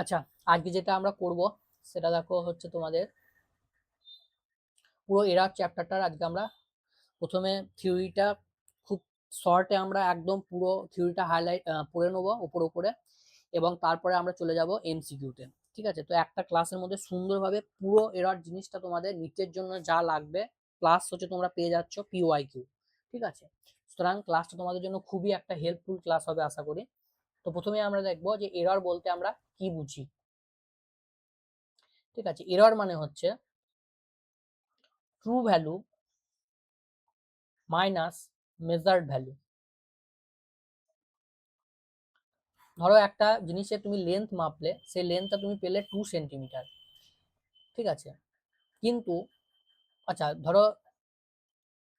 আচ্ছা, আজকে যেটা আমরা করব সেটা দেখো হচ্ছে তোমাদের পুরো এরার চ্যাপ্টারটার আজকে আমরা প্রথমে থিওরিটা খুব শর্টে আমরা একদম পুরো থিওরিটা হাইলাইট পড়ে নেবো উপরে এবং তারপরে আমরা চলে যাব এমসিকিউতে। ঠিক আছে, তো একটা ক্লাসের মধ্যে সুন্দরভাবে পুরো এরার জিনিসটা তোমাদের নিচের জন্য যা লাগবে প্লাস হচ্ছে তোমরা পেয়ে যাচ্ছ পিওয়াইকিউ। ঠিক আছে, সুতরাং ক্লাসটা তোমাদের জন্য খুবই একটা হেল্পফুল ক্লাস হবে আশা করি। তো প্রথমে আমরা দেখবো যে এরর বলতে আমরা কি বুঝি। ঠিক আছে, এরর মানে হচ্ছে true value minus measured value. ধরো একটা জিনিসের তুমি লেন্থ মাপলে, সেই লেন্থটা তুমি পেলে 2 সেন্টিমিটার। ঠিক আছে, কিন্তু আচ্ছা ধরো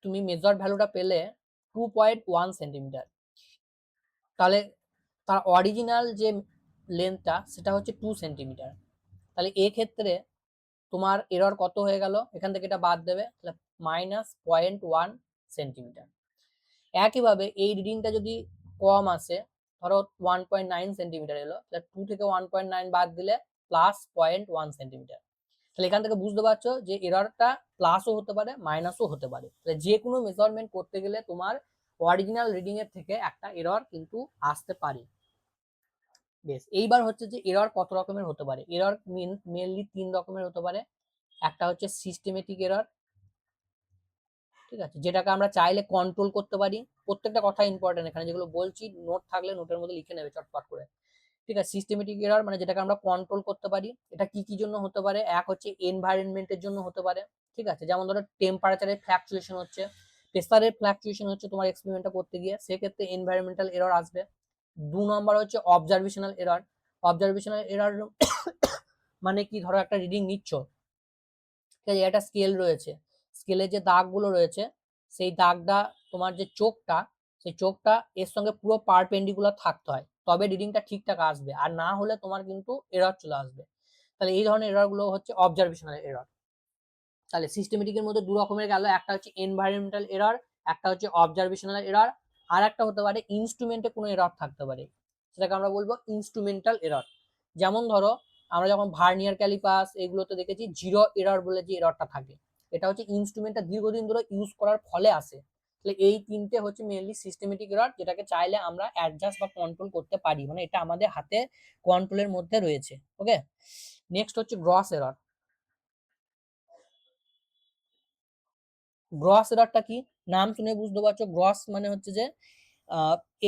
তুমি মেজার্ড ভ্যালুটা পেলে 2.1 সেন্টিমিটার, তাহলে তার অরিজিনাল যে লেন্থটা সেটা হচ্ছে 2 সেন্টিমিটার। তাহলে এক্ষেত্রে তোমার এরর কত হয়ে গেল, এখান থেকে এটা বাদ দেবে, তাহলে -0.1 সেন্টিমিটার। একইভাবে এই রিডিংটা যদি কম আসে, ধরো 1.9 সেন্টিমিটার এলো, তাহলে 2 থেকে 1.9 বাদ দিলে +0.1 সেন্টিমিটার। তাহলে এখান থেকে বুঝতে পারছো যে এররটা প্লাসও হতে পারে মাইনাসও হতে পারে। তাহলে যে কোনো মেজারমেন্ট করতে গেলে তোমার অরিজিনাল রিডিং এর থেকে একটা এরর কিন্তু আসতে পারে। বেশ, এইবার হচ্ছে যে এরর কত রকমের হতে পারে। এরর মেনলি 3 রকমের হতে পারে। একটা হচ্ছে সিস্টেমেটিক এরর, ঠিক আছে, যেটাকে আমরা চাইলে কন্ট্রোল করতে পারি। প্রত্যেকটা কথা ইম্পর্টেন্ট, এখানে যেগুলো বলছি নোট থাকলে নোটের মধ্যে লিখে নেবে চটপট করে। ঠিক আছে, সিস্টেমেটিক এরর মানে যেটাকে আমরা কন্ট্রোল করতে পারি। এটা কি কি জন্য হতে পারে? এক হচ্ছে এনভায়রনমেন্টের জন্য হতে পারে। ঠিক আছে, যেমন ধরো টেম্পারেচারের ফ্ল্যাকচুয়েশন হচ্ছে, প্রেসারের ফ্ল্যাকচুয়েশন হচ্ছে তোমার এক্সপেরিমেন্টটা করতে গিয়ে, সেক্ষেত্রে এনভায়রনমেন্টাল এরর আসবে। 2 নম্বর হচ্ছে অবজারভেশনাল এরর। অবজারভেশনাল এরর মানে কি, ধরো একটা রিডিং নিচ্ছ, ঠিক আছে, একটা স্কেল রয়েছে, স্কেলের যে দাগগুলো রয়েছে সেই দাগটা তোমার যে চোখটা, সেই চোখটা এর সঙ্গে পুরো পারপেন্ডিকুলার থাকতে হয়, তবে রিডিংটা ঠিকঠাক আসবে, আর না হলে তোমার কিন্তু এরর চলে আসবে। তাহলে এই ধরনের এরর গুলো হচ্ছে অবজারভেশনাল এরর। তাহলে সিস্টেমেটিকের মধ্যে 2 রকমের গেল, একটা হচ্ছে এনভায়রনমেন্টাল এরর, একটা হচ্ছে অবজারভেশনাল এরর, আর একটা হতে পারে ইনস্ট্রুমেন্টে কোনো এরর থাকতে পারে, সেটাকে আমরা বলবো ইনস্ট্রুমেন্টাল এরর। যেমন ধরো আমরা যখন ভার্নিয়ার ক্যালিপাস এগুলোতে দেখেছি জিরো এরর বলে যে এররটা থাকে, এটা হচ্ছে ইনস্ট্রুমেন্টটা দীর্ঘদিন ধরে ইউজ করার ফলে আসে। তাহলে এই তিনটে হচ্ছে মেনলি সিস্টেমেটিক এরর, যেটাকে চাইলে আমরা অ্যাডজাস্ট বা কন্ট্রোল করতে পারি, মানে এটা আমাদের হাতে কন্ট্রোলের মধ্যে রয়েছে। ওকে, নেক্সট হচ্ছে গ্রস এরর। গ্রস এররটা কি, নাম শুনে বুঝতে পারছো, গ্রস মানে হচ্ছে যে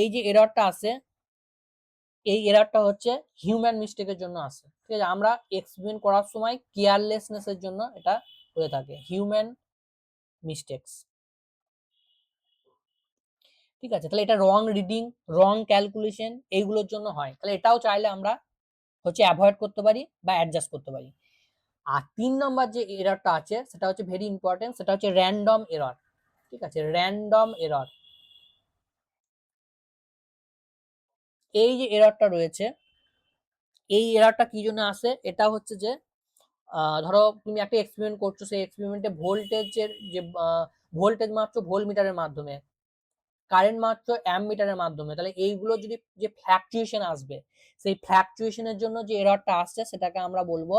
এই যে এররটা আসে, এই এররটা হচ্ছে হিউম্যান মিস্টেকের জন্য আসে। ঠিক আছে, আমরা এক্সপেরিমেন্ট করার সময় কেয়ারলেসনেসের জন্য এটা হয়ে থাকে, হিউম্যান মিস্টেকস। ঠিক আছে, তাহলে এটা রং রিডিং, রং ক্যালকুলেশন এইগুলোর জন্য হয়, তাহলে এটাও চাইলে আমরা হচ্ছে অ্যাভয়েড করতে পারি বা অ্যাডজাস্ট করতে পারি। আর 3 নম্বর যে এররটা আছে সেটা হচ্ছে ভেরি ইম্পর্টেন্ট, সেটা হচ্ছে র্যান্ডম এরর। ঠিক আছে, র্যান্ডম এরর, এই যে এররটা রয়েছে, এই এররটা কি জন্য আসে, এটা হচ্ছে যে ধরো তুমি একটা এক্সপেরিমেন্ট করছো, সেই এক্সপেরিমেন্টে ভোল্টেজের যে ভোল্টেজ মাপছো ভোল্ট মিটারের মাধ্যমে, কারেন্ট মাপছো অ্যাম্প মিটারের মাধ্যমে, তাহলে এইগুলো যদি যে ফ্ল্যাকচুয়েশন আসবে, সেই ফ্ল্যাকচুয়েশনের জন্য যে এররটা আসছে সেটাকে আমরা বলবো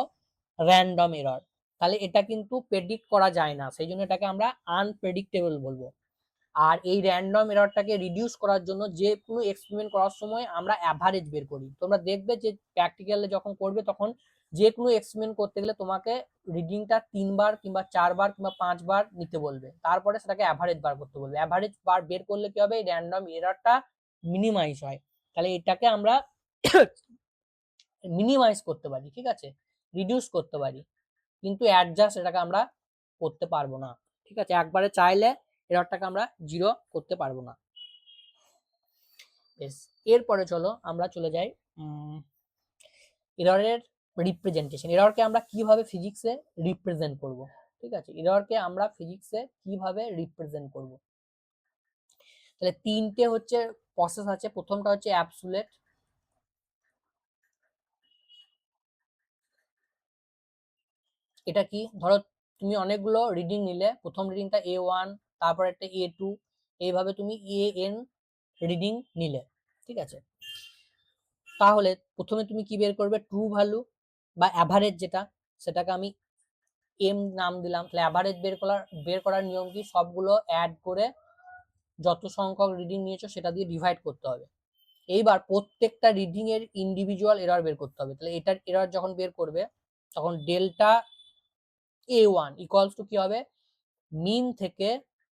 র্যান্ডম এরর। তাহলে এটা কিন্তু প্রেডিক্ট করা যায় না, সেই জন্য এটাকে আমরা আনপ্রেডিক্টেবল বলবো। আর এই র্যান্ডম এররটাকে রিডিউস করার জন্য যে কোনো এক্সপেরিমেন্ট করার সময় আমরা অ্যাভারেজ বের করি। তোমরা দেখবে যে প্র্যাকটিক্যালে যখন করবে তখন যে কোনো এক্সপেরিমেন্ট করতে গেলে তোমাকে রিডিংটা 3 বার কিংবা 4 বার কিংবা 5 বার নিতে বলবে, তারপরে সেটাকে অ্যাভারেজ বার করতে বলবে। অ্যাভারেজ বার বের করলে কি হবে, এই র্যান্ডম এররটা মিনিমাইজ হয়। তাহলে এটাকে আমরা মিনিমাইজ করতে পারি, ঠিক আছে, রিডিউস করতে পারি, কিন্তু অ্যাডজাস্ট এটাকে আমরা করতে পারবো না। ঠিক আছে, একবারে চাইলে এররটাকে আমরা জিরো করতে পারবো না। বেশ, এরপরে চলো আমরা চলে যাই এররের রিপ্রেজেন্টেশন। এররকে আমরা কিভাবে ফিজিক্সে রিপ্রেজেন্ট করব। ঠিক আছে, এররকে আমরা ফিজিক্সে কিভাবে রিপ্রেজেন্ট করব। তাহলে 3টে হচ্ছে প্রসেস আছে। প্রথমটা হচ্ছে অ্যাবসুলেট, এটা কি, ধরো তুমি অনেকগুলো রিডিং নিলে, প্রথম রিডিংটা A1, তারপর একটা A2, এইভাবে তুমি AN রিডিং নিলে। ঠিক আছে, তাহলে প্রথমে তুমি কি বের করবে, ট্রু ভ্যালু বা অ্যাভারেজ যেটা, সেটাকে আমি এম নাম দিলাম। তাহলে অ্যাভারেজ বের করার নিয়ম কি, সবগুলো অ্যাড করে যত সংখ্যক রিডিং নিয়েছো সেটা দিয়ে ডিভাইড করতে হবে। এইবার প্রত্যেকটা রিডিং এর ইন্ডিভিজুয়াল এরর বের করতে হবে। তাহলে এটার এরর যখন বের করবে তখন ডেল্টা A1 ইকুয়ালস টু কি হবে, মিন থেকে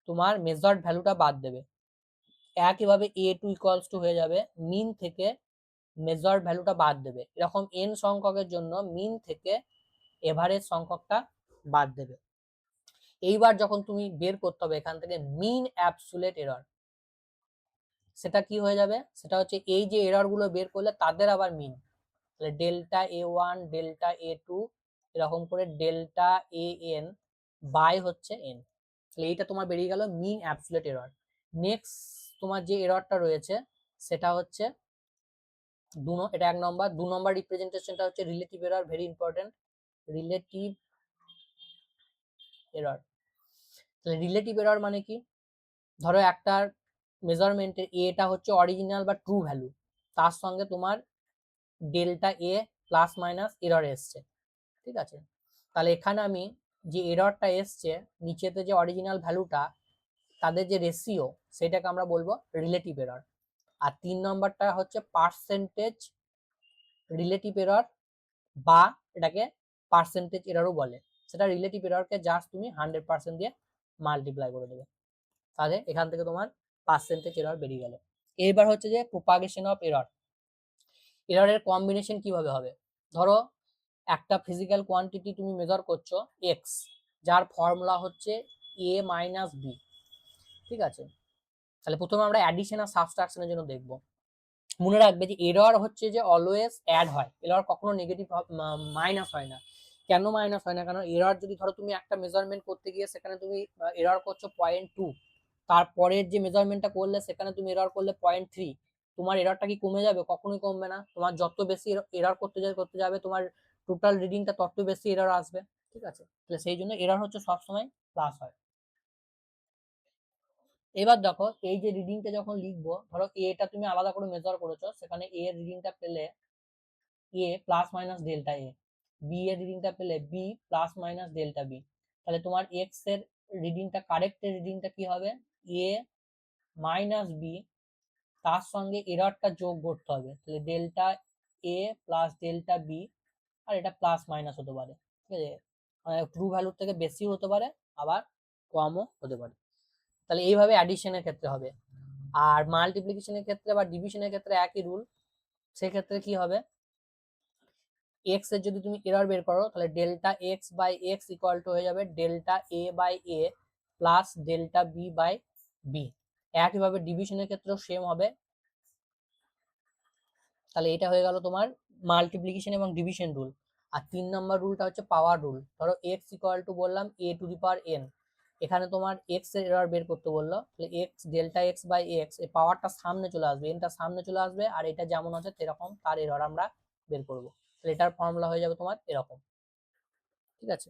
তোমার মেজার্ড ভ্যালুটা বাদ দেবে। একইভাবে A2 ইকুয়ালস টু হয়ে যাবে মিন থেকে মেজার্ড ভ্যালুটা বাদ দেবে। এরকম n সংখ্যকের জন্য মিন থেকে এভারেজ সংখ্যকটা বাদ দেবে। এইবার যখন তুমি বের করতে হবে এখান থেকে মিন অ্যাবসুলেট এরর, সেটা কি হয়ে যাবে, সেটা হচ্ছে এই যে এরর গুলো বের করলে তাদের আবার মিন। তাহলে ডেল্টা A1 ডেল্টা A2 এরকম করে ডেল্টা AN বাই হচ্ছে n। তাহলে এইটা তোমার বেরিয়ে গেল মিন অ্যাবসুলেট এরর। নেক্সট তোমার যে এররটা রয়েছে সেটা হচ্ছে এটা 1 নম্বর। 2 নম্বর রিপ্রেজেন্টেশনটা হচ্ছে relative error, very important, relative error. তাহলে রিলেটিভ এরর মানে কি, ধরো একটা মেজারমেন্টের এটা হচ্ছে অরিজিনাল বা ট্রু ভ্যালু, তার সঙ্গে তোমার delta A plus minus error এসছে, ঠিক আছে। তাহলে এখানে আমি যে এররটা এসছে নিচেতে যে অরিজিনাল ভ্যালুটা, তাদের যে রেশিও সেটাকে আমরা বলবো রিলেটিভ এরর। আর 3 নম্বরটা হচ্ছে পার্সেন্টেজ রিলেটিভ এরর, বা এটাকে পার্সেন্টেজ এররও বলে। সেটা রিলেটিভ এররকে জাস্ট তুমি 100% দিয়ে মাল্টিপ্লাই করে দেবে, তাহলে এখান থেকে তোমার পার্সেন্টেজ এরর বেরিয়ে গেল। এবার হচ্ছে যে প্রপাগেশন অফ এরর। এররের কম্বিনেশন কিভাবে হবে, ধরো একটা ফিজিক্যাল কোয়ান্টিটি তুমি মেজার করছো এক্স, যার ফর্মুলা হচ্ছে এ মাইনাস বি, ঠিক আছে। তাহলে প্রথমে আমরা অ্যাডিশন আর সাবট্রাকশনের জন্য দেখব। মনে রাখবে যে এরর হচ্ছে যে অলওয়েজ অ্যাড হয়, এরর কখনো নেগেটিভ মাইনাস হয় না। কেন মাইনাস হয় না, কারণ এরর যদি ধরো তুমি একটা মেজারমেন্ট করতে গিয়ে সেখানে তুমি এরর করছো 0.2, তারপরের যে মেজারমেন্টটা করলে সেখানে তুমি এরর করলে 0.3, তোমার এররটা কি কমে যাবে? কখনোই কমবে না। তোমার যত বেশি এরর করতে যাবে তোমার টোটাল রিডিংটা তত বেশি এরর আসবে, ঠিক আছে। তাহলে সেই জন্য এরর হচ্ছে সবসময় প্লাস হয়। এবার দেখো এই যে রিডিংটা যখন লিখবো, ধরো এটা তুমি আলাদা করে মেজার করেছো, সেখানে এ এর রিডিংটা পেলে A plus minus delta A, B এর রিডিংটা পেলে B plus minus delta B. তাহলে তোমার এক্স এর রিডিংটা, কারেক্ট এর রিডিংটা কি হবে, এ মাইনাস বি, তার সঙ্গে এররটা যোগ করতে হবে। তাহলে delta A plus delta B, আর এটা প্লাস মাইনাস হতে পারে, ঠিক আছে। ট্রু ভ্যালুর থেকে বেশি হতে পারে, আবার কমও হতে পারে। তাহলে এইভাবে অ্যাডিশনের ক্ষেত্রে হবে। আর মাল্টিপ্লিকেশনের ক্ষেত্রে বা ডিভিশনের ক্ষেত্রে একই রুল। সেক্ষেত্রে কি হবে, এক্স এর যদি তুমি এরর বের করো তাহলে delta x by x equal to হয়ে যাবে delta A by A plus delta B by b. একইভাবে ডিভিশনের ক্ষেত্রেও সেম হবে। তাহলে এটা হয়ে গেল তোমার মাল্টিপ্লিকেশন এবং ডিভিশন রুল। আর 3 নম্বর রুলটা হচ্ছে পাওয়ার রুল। ধরো এক্স ইকুয়াল টু বললাম এ টু দি পাওয়ার এন, এখানে তোমার এক্স এর এরর বের করতে বললো, তাহলে x delta x by x, এই পাওয়ারটা সামনে চলে আসবে, এনটা সামনে চলে আসবে, আর এটা যেমন আছে সেরকম তার এরর আমরা বের করব। তাহলে এটার ফর্মুলা হয়ে যাবে তোমার এরকম, ঠিক আছে।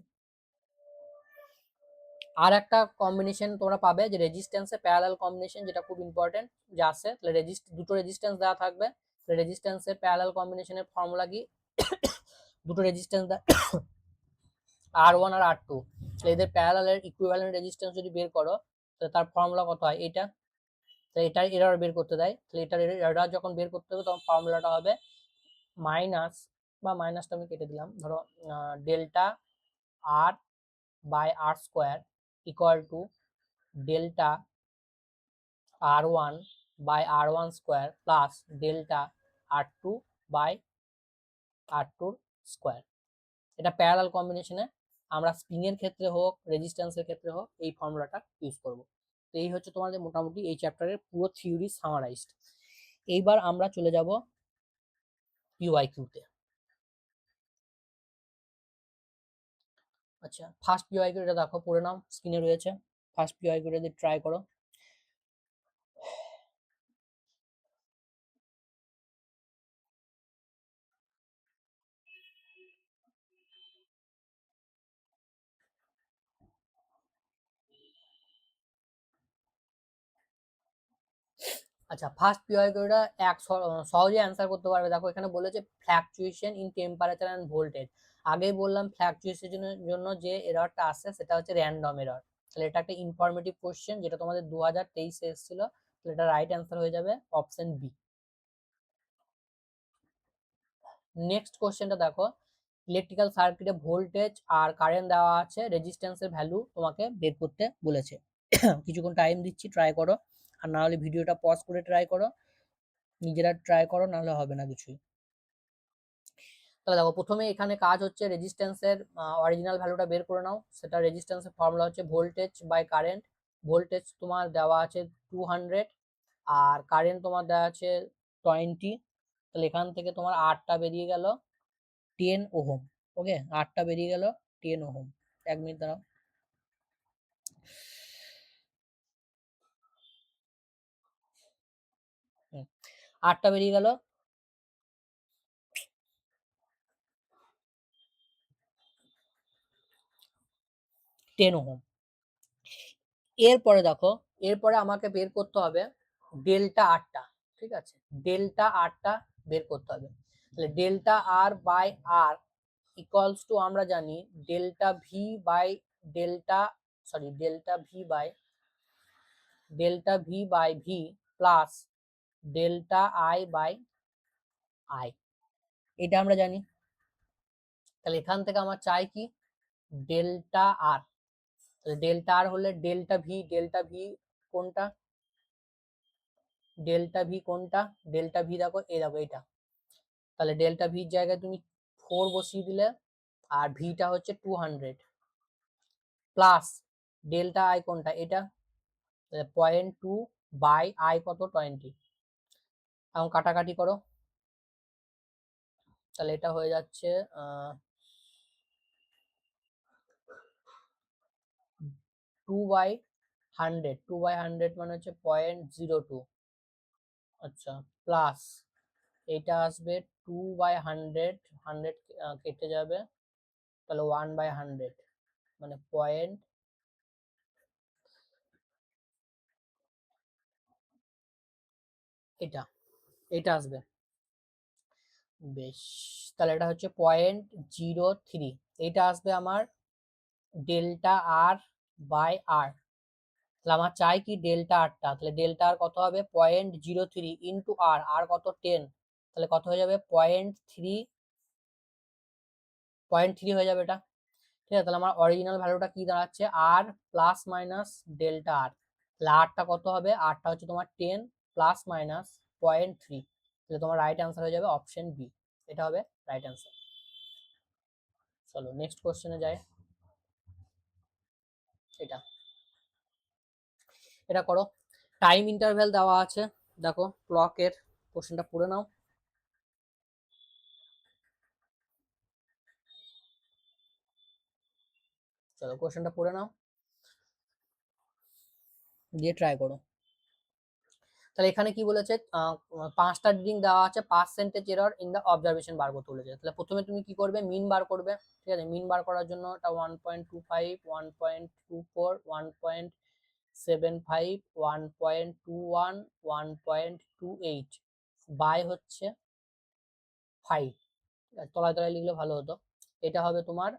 আর একটা কম্বিনেশন তোমরা পাবে যে রেজিস্ট্যান্সে প্যারালাল কম্বিনেশন, যেটা খুব ইম্পর্টেন্ট যে আছে। তাহলে দুটো রেজিস্ট্যান্স দেওয়া থাকবে, রেজিস্ট্যান্সের প্যারালাল কম্বিনেশনের ফর্মুলা কি, দুটো রেজিস্ট্যান্স R1 আর R2, এদের প্যারালালের ইকুইভ্যালেন্ট রেজিস্ট্যান্স যদি বের করো তাহলে তার ফর্মুলা কত হয় এটা, তো এটার এরর বের করতে দেয়। তাহলে এটার এরর যখন বের করতে হবে তখন ফর্মুলাটা হবে মাইনাস, বা মাইনাসটা আমি কেটে দিলাম, ধরো delta r by r square equal to delta R1 by R1 square plus delta R2 by R2 square. এটা প্যারালাল কম্বিনেশনে আমরা স্প্রিং এর ক্ষেত্রে হোক রেজিস্ট্যান্সের ক্ষেত্রে হোক এই ফর্মুলাটা ইউজ করব। তো এই হচ্ছে তোমাদের মোটামুটি এই চ্যাপ্টারের পুরো থিওরি সামারাইজড। এইবার আমরা চলে যাব পিওয়াইকিউতে। আচ্ছা, ফার্স্ট পিওয়াইকিউটা দেখো, পড়ে নাও, স্ক্রিনে রয়েছে। ফার্স্ট পিওয়াইকিউটা দিয়ে ট্রাই করো। আচ্ছা, ফার্স্ট পিওর কোডটা সহজে অ্যান্সার করতে পারবে। দেখো এখানে বলেছে fluctuation in temperature and voltage. আগেই বললাম ফ্ল্যাকচুয়েশনের জন্য যে এররটা আসছে সেটা হচ্ছে র্যান্ডম এরর। তাহলে এটা একটা ইনফরমেটিভ কোশ্চেন যেটা তোমাদের 2023 এসেছিল। তাহলে এটা রাইট অ্যান্সার হয়ে যাবে অপশন বি। নেক্সট কোশ্চেনটা দেখো, ইলেকট্রিক্যাল সার্কিটে ভোল্টেজ আর কারেন্ট দেওয়া আছে, রেজিস্ট্যান্সের ভ্যালু তোমাকে বের করতে বলেছে। কিছুক্ষণ টাইম দিচ্ছি, ট্রাই করো, আর না হলে ভিডিওটা পজ করে ট্রাই করো, নিজেরা ট্রাই করো, নাহলে হবে না কিছুই। তাহলে দেখো প্রথমে এখানে কাজ হচ্ছে রেজিস্ট্যান্সের অরিজিনাল ভ্যালুটা বের করে নাও। সেটা রেজিস্ট্যান্সের ফর্মুলা হচ্ছে ভোল্টেজ বাই কারেন্ট। ভোল্টেজ তোমার দেওয়া আছে 200 আর কারেন্ট তোমার দেওয়া আছে 20। তাহলে এখান থেকে তোমার 8টা বেরিয়ে গেল 10 ওহম। ওকে, 8টা বেরিয়ে গেল 10 ওহম। 1 মিনিট দাঁড়াও। 8টা বেরিয়ে গেল 10 ওহম। এরপরে দেখো, এরপরে আমাকে বের করতে হবে ডেল্টা আরটা। ঠিক আছে, ডেল্টা আরটা বের করতে হবে। তাহলে delta r by r equals to আমরা জানি delta v by delta delta v by v plus delta i by i, এটা আমরা জানি। তাহলে এখান থেকে আমার চাই কি ডেল্টা আর। তাহলে ডেল্টা আর হলে ডেল্টা ভি কোনটা, ডেল্টা ভি দেখো, এই দেখো এটা। তাহলে ডেল্টা ভির জায়গায় তুমি 4 বসিয়ে দিলে, আর ভিটা হচ্ছে 200 প্লাস ডেল্টা আই কোনটা, এটা। তাহলে 0.2 বাই আই কত 20। এখন কাটাকাটি করো, তাহলে এটা হয়ে যাচ্ছে 2/100 মানে হচ্ছে 0.02। আচ্ছা, প্লাস এটা আসবে 2/100, 100 কেটে যাবে, তাহলে 1/100 মানে পয়েন্ট, এটা এটা আসবে। বেশ, তাহলে এটা হচ্ছে 0.03। এটা আসবে আমার ডেল্টা আর বাই আর। তাহলে আমার চাই কি ডেল্টা আরটা। তাহলে ডেল্টা আর কত হবে 0.03 ইন্টু আর, আর কত 10। তাহলে কত হয়ে যাবে 0.3 হয়ে যাবে এটা। ঠিক আছে, তাহলে আমার অরিজিনাল ভ্যালুটা কি দাঁড়াচ্ছে আর প্লাস মাইনাস ডেল্টা আর। তাহলে আরটা কত হবে, আরটা হচ্ছে তোমার 10 প্লাস মাইনাস 0.3। তাহলে তোমার রাইট অ্যান্সার হয়ে যাবে অপশন বি। এটা হবে রাইট অ্যান্সার। চলো নেক্সট কোশ্চেনে যাই। এটা এটা করো, টাইম ইন্টারভ্যাল দেওয়া আছে। দেখো ক্লকের কোশ্চেনটা পড়ে নাও। চলো কোশ্চেনটা পড়ে নাও, দিয়ে ট্রাই করো। তাহলে এখানে কি বলেছে, 5টা রিডিং দেওয়া আছে, percentage error in the observation বার করতে বলেছে। তাহলে প্রথমে তুমি কি করবে, মিন বার করবে। ঠিক আছে, মিন বার করার জন্য এটা 1.25, 1.24, 1.75, 1.21, 1.28 বাই হচ্ছে 5। তলায় তলায় লিখলে ভালো হতো। এটা হবে তোমার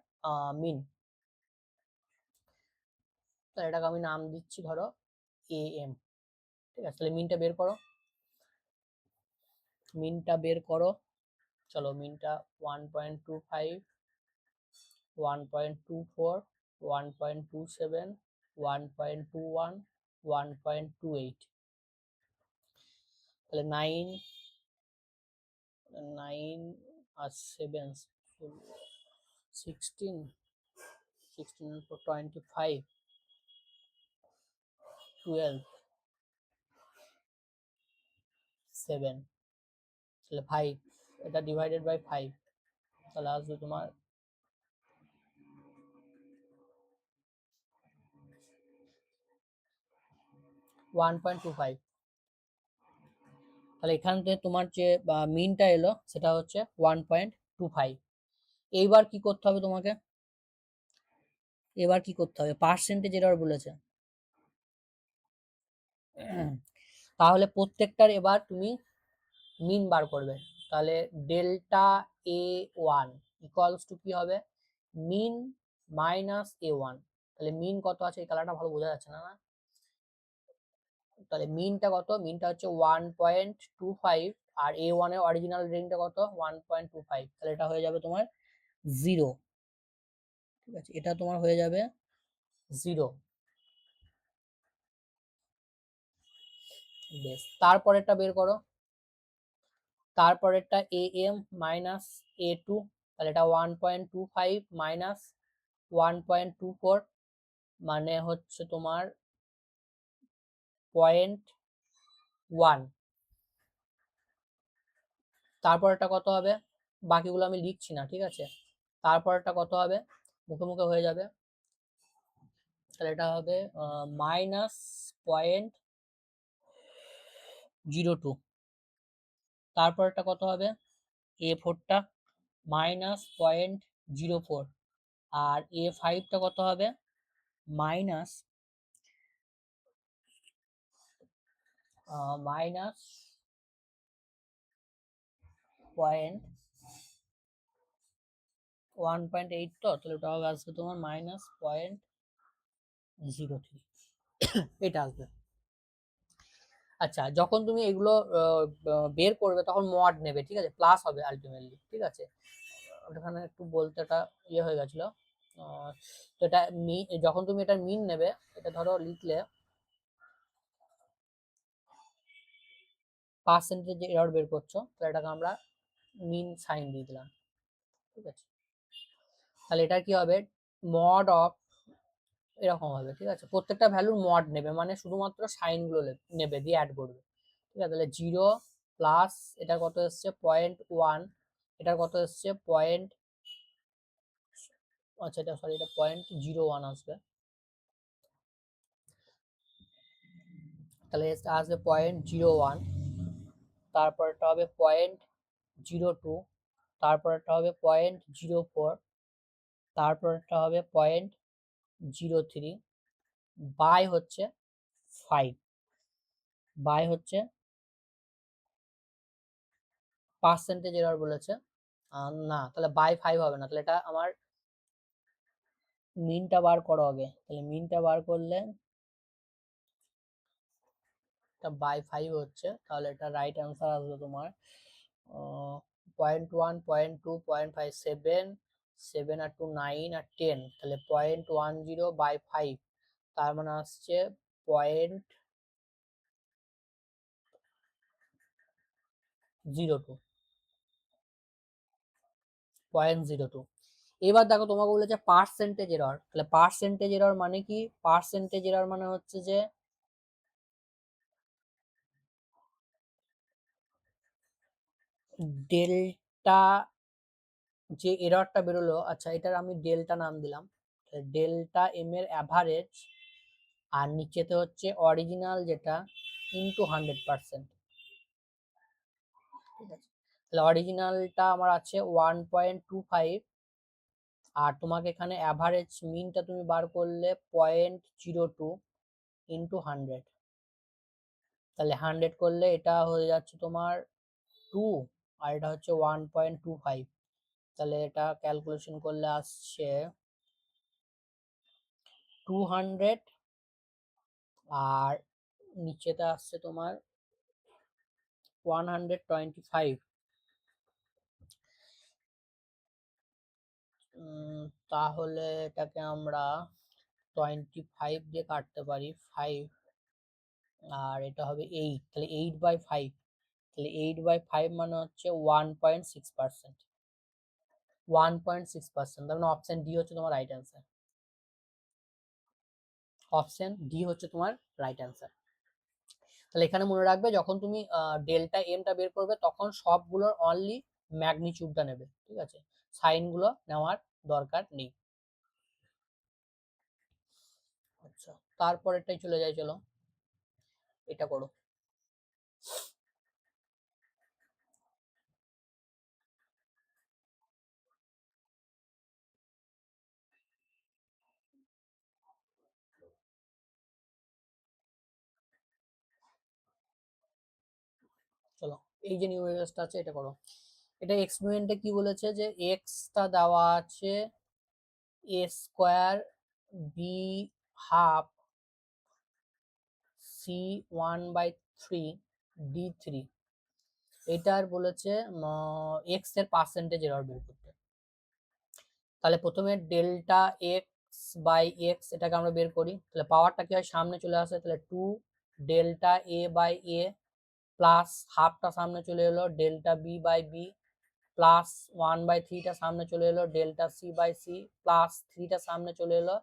মিন। তাহলে এটাকে আমি নাম দিচ্ছি ধরো AM। ঠিক আছে, তাহলে মিনটা বের করো, মিনটা বের করো। চলো মিনটা 1.25, 1.24, 1.27, 1.21, 1.28। তাহলে 9 আর 7 16, 16 for 25, 12, 7, তাহলে 5। এটা ডিভাইডেড বাই 5, তাহলে আসবে তোমার 1.25। তাহলে এখান থেকে তোমার যে মিনটা এলো সেটা হচ্ছে 1.25। এইবার কি করতে হবে তোমাকে, এবার কি করতে হবে, পার্সেন্টেজ এরর বলেছে। তাহলে প্রত্যেকটার এবার তুমি মিন বার করবে। তাহলে delta A one equals to কি হবে, মিন মাইনাস এ ওয়ান। তাহলে মিন কত আছে, এই কালারটা ভালো বোঝা যাচ্ছে না না। তাহলে মিনটা কত, মিনটা হচ্ছে 1.25, আর এ ওয়ান এর অরিজিনাল রিডিংটা কত 1.25। তাহলে এটা হয়ে যাবে তোমার 0। ঠিক আছে, এটা তোমার হয়ে যাবে 0। বেশ, তারপরেরটা বের করো। তারপরেরটা a m minus a two. তাহলে এটা 1.25 মাইনাস 1.24, মানে হচ্ছে তোমার 0.1। তারপরটা কত হবে, বাকিগুলো আমি লিখছি না, ঠিক আছে। তারপরটা কত হবে, মুখে মুখে হয়ে যাবে। তাহলে এটা হবে -0.02। তারপরটা কত হবে, এ ফোরটা -0.04, আর এ ফাইভটা কত হবে মাইনাস মাইনাস 1.8। তো তাহলে ওটা হবে আসবে তোমার -0.03, এটা আসবে। আচ্ছা, যখন তুমি এগুলো বের করবে তখন মড নেবে, ঠিক আছে, প্লাস হবে আলটিমেটলি, ঠিক আছে। ওখানে একটু বলতে এটা ইয়ে হয়ে গেছিল। তো এটা যখন তুমি এটা মিন নেবে, এটা ধরো লিখলে পার্সেন্টেজ এরর বের করছো, তাহলে এটাকে আমরা মিন সাইন দিয়ে দিলাম, ঠিক আছে। তাহলে এটা কি হবে, মড অফ, এরকম হবে, ঠিক আছে। প্রত্যেকটা ভ্যালুর মড নেবে, মানে শুধুমাত্র সাইন গুলো নেবে, দিয়ে অ্যাড করবে, ঠিক আছে। তাহলে 0 প্লাস এটার কত এসছে 0.1, এটার কত এসছে পয়েন্ট, আচ্ছা এটা সরি, এটা 0.01 আসবে। তাহলে আসবে 0.01, তারপরটা হবে 0.02, তারপরটা হবে 0.04, তারপরটা হবে 0.03, বাই হচ্ছে 5, বাই হচ্ছে পার্সেন্টেজ এরর বলেছে। না, তাহলে বাই 5 হবে না, তাহলে এটা আমার মিনটা বার করা হবে। তাহলে মিনটা বার করলে এটা বাই 5 হচ্ছে, তাহলে এটা রাইট অ্যান্সার আসবে তোমার 0.1, 0.2, 0.5, 7, 7 আর 2 9 আর 10, তাহলে 0.10 বাই 5, তার মানে আসছে 0.02, 0.02। এবার দেখো তোমাকে বলেছে পার্সেন্টেজ এরর। তাহলে পার্সেন্টেজ এরর মানে কি, পার্সেন্টেজ এরর মানে হচ্ছে যে ডেল্টা, যে এররটা বেরোলো, আচ্ছা এটার আমি ডেল্টা নাম দিলাম, ডেল্টা এম এর অ্যাভারেজ, আর নিচেতে হচ্ছে অরিজিনাল যেটা ইনটু 100%, ঠিক আছে। তাহলে অরিজিনালটা আমার আছে 1.25, আর তোমাকে এখানে অ্যাভারেজ মিনটা তুমি বার করলে 0.02 ইন্টু 100। তাহলে 100 করলে এটা হয়ে যাচ্ছে তোমার 2, আর এটা হচ্ছে 1.25। তাহলে এটা ক্যালকুলেশন করলে আসছে 200, আর নিচেতে আসছে তোমার 125। তাহলে এটাকে আমরা 25 দিয়ে কাটতে পারি 5, আর এটা হবে 8, তাহলে 8/5। তাহলে 8/5 মানে হচ্ছে 1.6%, 1.6%। তার মানে অপশন ডি হচ্ছে তোমার রাইট অ্যান্সার, অপশন ডি হচ্ছে তোমার রাইট অ্যান্সার। তাহলে এখানে মনে রাখবে, যখন তুমি ডেল্টা এমটা বের করবে তখন সবগুলোর অনলি ম্যাগনিটিউডটা নেবে, ঠিক আছে, সাইনগুলো নেওয়ার দরকার নেই। আচ্ছা, তারপরেরটাই চলে যাই, চলো এটা করো। চলো এই যে নিউমেরিক্যালসটা আছে এটা করো। এটা এক্সপেরিমেন্টে কি বলেছে যে এক্সটা দেওয়া আছে A square B half C 1/3 d3, এটার বলেছে এক্স এর পার্সেন্টেজ এরর বের করতে। তাহলে প্রথমে ডেল্টা এক্স বাই এক্স এটাকে আমরা বের করি। তাহলে পাওয়ারটা কি হয়, সামনে চলে আসে, তাহলে 2 delta A by A plus হাফটা সামনে চলে এলো delta B by B plus 1/3টা সামনে চলে এলো delta C by C plus 3টা সামনে চলে এলো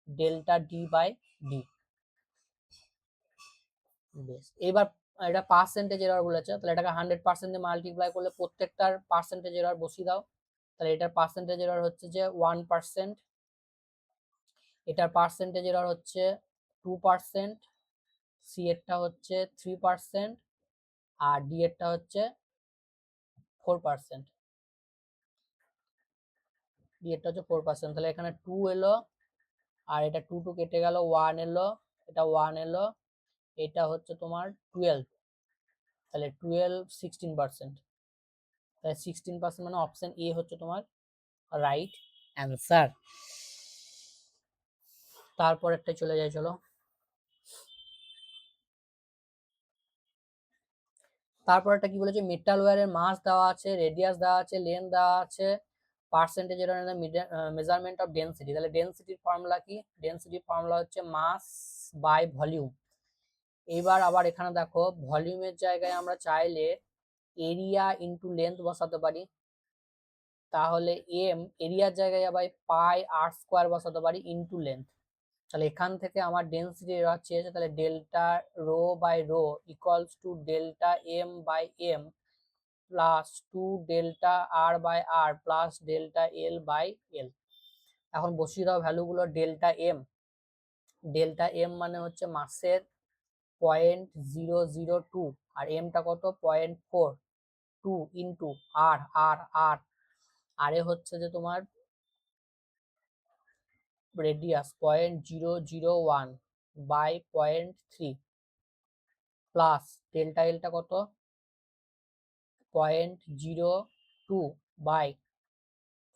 ডেল্টা ডি বাই ডি। বেশ, এবার এটা পার্সেন্টেজ এরর বলেছে, তাহলে এটাকে 100% দিয়ে মাল্টিপ্লাই করলে প্রত্যেকটার পার্সেন্টেজ এরর বসিয়ে দাও। তাহলে এটার পার্সেন্টেজ এরর হচ্ছে যে 1%, এটার পার্সেন্টেজ এরর হচ্ছে 2%, সি এরটা হচ্ছে 3% আর ডি এরটা হচ্ছে 4%, ডি এরটা হচ্ছে 4%। তাহলে এখানে 2 এলো আর এটা 2 2 কেটে গেল, 1 এলো, এটা 1 এলো, এটা হচ্ছে তোমার 12, তাহলে 12 16%, তাহলে 16% মানে অপশন এ হচ্ছে তোমার রাইট অ্যান্সার। তারপর একটা চলে যায়, চলো তারপর একটা কি বলেছে, মেটাল ওয়্যারের মাস দেওয়া আছে, রেডিয়াস দেওয়া আছে, লেন্থ দেওয়া আছে, পার্সেন্টেজ এর মেজারমেন্ট অফ ডেনসিটি। তাহলে ডেনসিটির ফর্মুলা কি, ডেনসিটির ফর্মুলা হচ্ছে মাস বাই ভলিউম। এবার আবার এখানে দেখো ভলিউমের জায়গায় আমরা চাইলে এরিয়া ইনটু লেন্থ বসাতে পারি, তাহলে এম এরিয়ার জায়গায় আবার পাই আর স্কোয়ার বসাতে পারি ইনটু লেন্থ। তাহলে এখান থেকে আমার ডেনসিটি এর চেয়েছে, তাহলে delta rho by rho equals to delta m by m plus 2 delta r by r plus delta l by l. এখন বসিয়ে দাও ভ্যালুগুলো। ডেল্টা এম মানে হচ্ছে মাসের 0.002 আর এমটা কত 0.42 ইন্টু আর আর আর আরে হচ্ছে যে তোমার রেডিয়াস 0.001 বাই 0.3 প্লাস ডেল্টা এলটা কত 0.02 বাই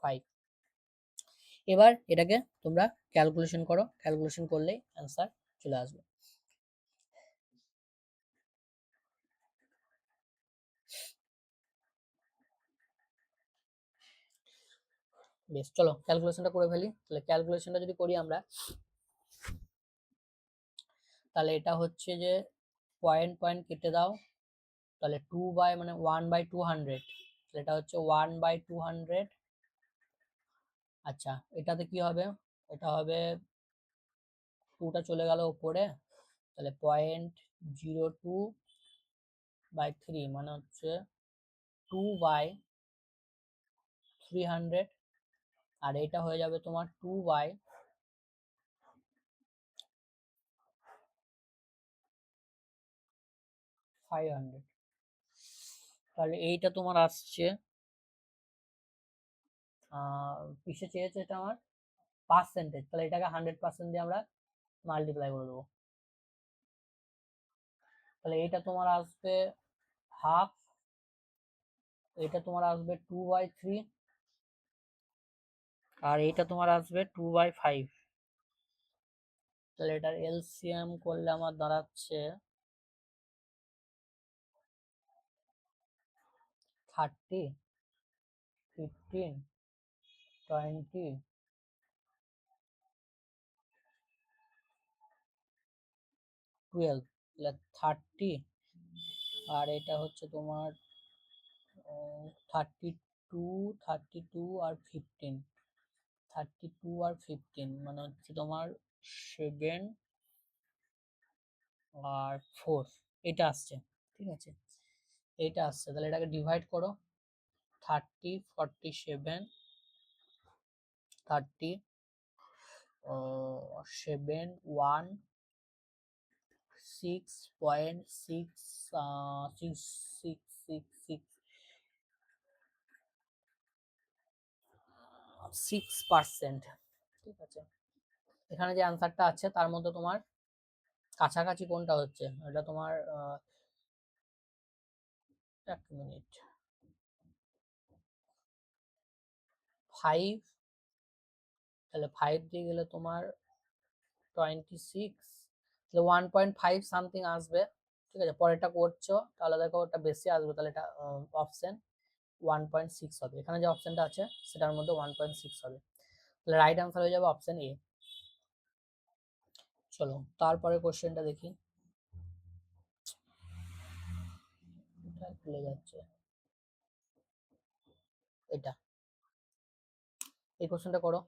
5। এবার এটাকে তোমরা ক্যালকুলেশন করো, ক্যালকুলেশন করলেই অ্যান্সার চলে আসবে। বেশ, চলো ক্যালকুলেশনটা করে ফেলি। তাহলে ক্যালকুলেশনটা যদি করি আমরা, তাহলে এটা হচ্ছে যে পয়েন্ট পয়েন্ট কেটে দাও, তাহলে 2 বাই মানে 1/200, এটা হচ্ছে 1/200। আচ্ছা এটাতে কি হবে, এটা হবে 2টা চলে গেল উপরে, তাহলে 0.02/3 মানে হচ্ছে 2/300, আর এটা হয়ে যাবে তোমার 2/500। তাহলে এইটা তোমার আসছে কিসে চেয়েছে, এটা আমার পার্সেন্টেজ, তাহলে এটাকে 100% দিয়ে আমরা মাল্টিপ্লাই করে দেবো। তাহলে এইটা তোমার আসবে হাফ, এটা তোমার আসবে 2/3 আর এইটা তোমার আসবে 2/5। তাহলে এটার এলসিএম করলে আমার দাঁড়াচ্ছে 30, 15, 20, 12, তাহলে 30 আর এটা হচ্ছে তোমার 32, 32 আর 15, 32 আর 15 মানে হচ্ছে তোমার 7 আর 4, এটা আসছে। ঠিক আছে, এইটা আসছে, তাহলে এটাকে ডিভাইড করো। 30, 47, 37, 1, 6.66666%। ঠিক আছে, এখানে যে অ্যান্সারটা আছে তার মধ্যে তোমার কাছাকাছি কোনটা হচ্ছে, এটা তোমার এক মিনিট, 5, তাহলে 5 দিয়ে গেলে তোমার 26, তাহলে 1.5 সামথিং আসবে। ঠিক আছে, পরেরটা করছো তাহলে দেখো ওটা বেশি আসবে, তাহলে এটা অপশন 1.6 হবে। এখানে যে অপশনটা আছে সেটার মধ্যে 1.6 হবে, তাহলে রাইট আনসার হয়ে যাবে অপশন এ। চলো তারপরে কোশ্চেনটা দেখি, এটা খুলে যাচ্ছে, এটা এই কোশ্চেনটা করো।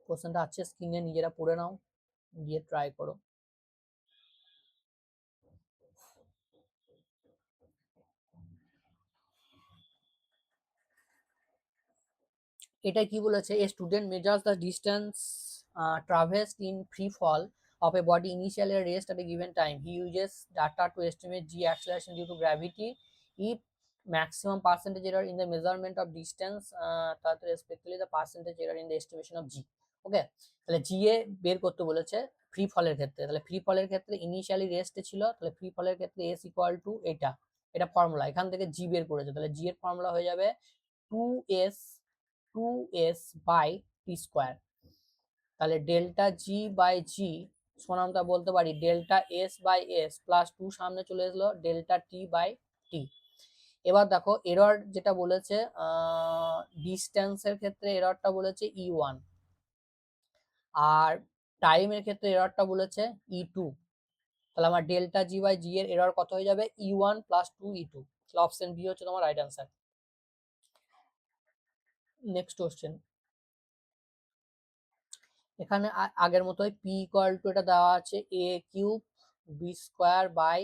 কোশ্চেনটা আছে স্ক্রিনে, নিজেরা পড়ে নাও, দিয়ে ট্রাই করো। এটা কি বলেছে, a student measures the distance traversed in free fall of a body initially at rest at a given time. He uses data to estimate g acceleration due to gravity. If maximum percentage error in the measurement of distance, that respectively the percentage error in the estimation of g. ওকে, তাহলে জি এ বের করতে বলেছে free ফলের ক্ষেত্রে। তাহলে free ফলের ক্ষেত্রে initially রেস্টে ছিল, তাহলে ফ্রি ফলের ক্ষেত্রে এস ইকুয়াল টু এটা ফর্মুলা, এখান থেকে জি বের করেছে, তাহলে জি এর ফর্মুলা হয়ে যাবে 2s 2s by t square. তাহলে ডেল্টা জি বাই জি সমান আমরা বলতে পারি delta s by s plus 2 সামনে চলে এলো ডেল্টা টি বাই টি। এবার দেখো এরর যেটা বলেছে, ডিস্টেন্সের ক্ষেত্রে এররটা বলেছে E1, আর টাইমের ক্ষেত্রে এররটা বলেছে E2। তাহলে আমার ডেল্টা জি বাই জি এর এরর কত হয়ে যাবে, E1 প্লাস 2 E2। তাহলে অপশন বি হচ্ছে তোমার রাইট আনসার। নেক্সট কোশ্চেন, এখানে আগের মতোই পি ইকুয়াল টু এটা দেওয়া আছে A cube B square by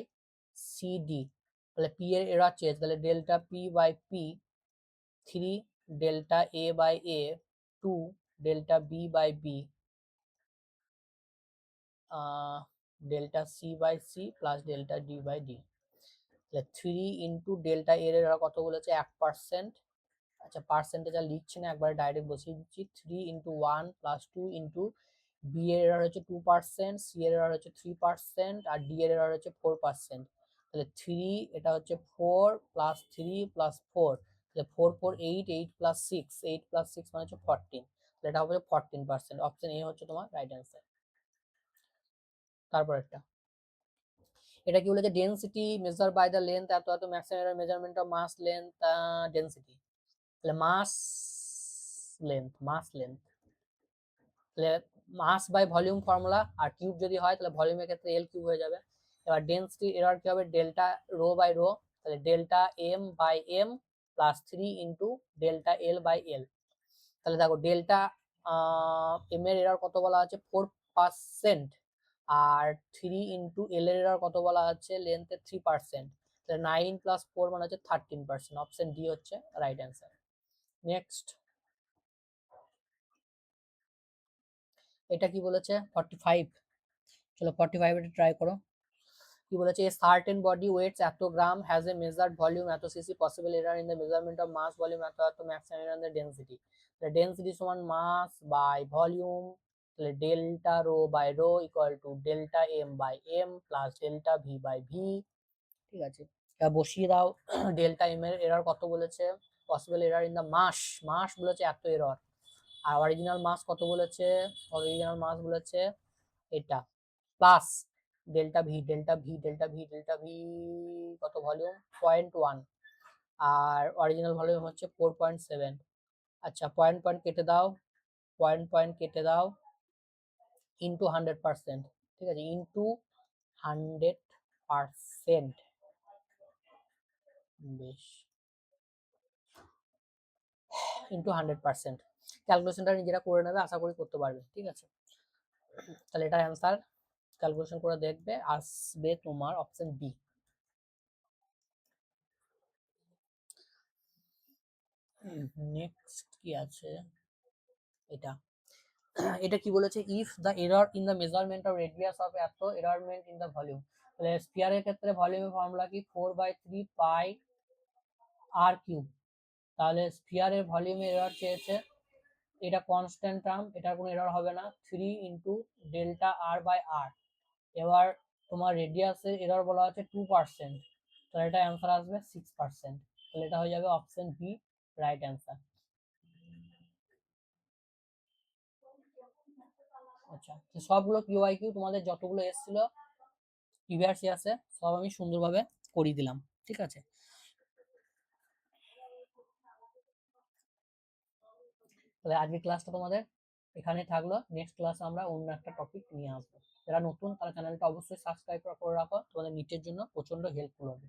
C D. তাহলে পি এর এরর চেঞ্জ, তাহলে delta P by P 3 delta A by A 2 delta B by B delta C by C plus delta D by D. তাহলে 3 into delta এর error কত বলেছে 1%। আচ্ছা percentage আর লিখছি না, একবার ডাইরেক্ট বসিয়ে দিচ্ছি, 3 ইন্টু 1 প্লাস 2 ইন্টু বি এর এরর হচ্ছে 2%, সি এর এরর হচ্ছে 3%, আর ডি এর এরর হচ্ছে 4%। তাহলে 3 এটা হচ্ছে 4 প্লাস 3 প্লাস 4, তাহলে 4 4 8, 8 প্লাস 6, 8 প্লাস 6 মানে হচ্ছে 14, তাহলে এটা হবে 14%। অপশন এ হচ্ছে তোমার রাইট অ্যান্সার। তারপর এটা কি বলেছে, density measure by the length এত এত maximum measurement of mass length density. তাহলে মাস লেন্থ তাহলে মাস বাই ভলিউম ফর্মুলা, আর কিউব যদি হয় তাহলে ভলিউমের ক্ষেত্রে এল কিউব হয়ে যাবে। এবার ডেন্সিটি এরর কি হবে, ডেল্টা রো বাই রো, তাহলে delta m by m plus 3 into delta l by l. তাহলে দেখো ডেল্টা এম এর এরর কত বলা আছে 4%, আর 3 ইন্টু এল এর এরর কত বলা আছে লেন্থের 3%, তাহলে 9 প্লাস 4 মানে হচ্ছে 13%। অপশন ডি হচ্ছে রাইট অ্যান্সার। নেক্সট, এটা কি বলেছে 45। চলো 45 এটা ট্রাই করো। কি বলেছে, এ সার্টেন বডি ওয়েটস এত gram has a measured volume এত cc possible error in the measurement of mass volume এত এত maximum error in the density. তাহলে ডেনসিটি সমান মাস বাই ভলিউম, তাহলে delta rho by rho equal to delta m by m plus delta v by v. ঠিক আছে, এটা বসিয়ে দাও। ডেল্টা এম এর এরর কত বলেছে, পসিবল এরার ইন দ্য মাস, মাস বলেছে এত এরর, আর অরিজিনাল মাস কত বলেছে, অরিজিনাল মাস বলেছে এটা, প্লাস ডেল্টা ভি কত ভলিউম 0.1, আর অরিজিনাল ভলিউম হচ্ছে 4.7। আচ্ছা পয়েন্ট পয়েন্ট কেটে দাও, পয়েন্ট কেটে দাও, ইন্টু 100%। ঠিক আছে, ইন্টু 100%, বেশ, ইন্টু 100%। ক্যালকুলেশনটা নিজেরা করে নেবে, আশা করি করতে পারবে। ঠিক আছে, তাহলে এটার অ্যান্সার ক্যালকুলেশন করে দেখবে, আসবে তোমার অপশন বি। নেক্সট কি আছে, এটা এটা কি বলেছে, if the error in the measurement of radius of এত এররমেন্ট ইন দ্য ভলিউম। তাহলে স্পিয়ারের ক্ষেত্রে ভলিউমের ফর্মুলা কি 4/3 পাই আর কিউব। তাহলে স্পিয়ারের ভলিউমের এরর চেয়েছে, এটা কনস্ট্যান্ট টার্ম, এটার কোনো এরর হবে না, 3 ইন্টু ডেল্টা আর বাই আর। এবার তোমার রেডিয়াসের এরর বলা আছে 2%, তাহলে এটা অ্যান্সার আসবে 6%। তাহলে এটা হয়ে যাবে অপশন বি রাইট অ্যান্সার। আচ্ছা, তো সবগুলো কিউআইকিউ তোমাদের যতগুলো এসেছিল প্রিভিয়াস ইয়ার্সে সব আমি সুন্দরভাবে করিয়ে দিলাম, ঠিক আছে। তাহলে আজকের ক্লাসটা তোমাদের এখানে থাকলো, নেক্সট ক্লাসে আমরা অন্য একটা টপিক নিয়ে আসবো। যারা নতুন তারা চ্যানেলটা অবশ্যই সাবস্ক্রাইব করে রাখো, তোমাদের নিটের জন্য প্রচন্ড হেল্পফুল হবে।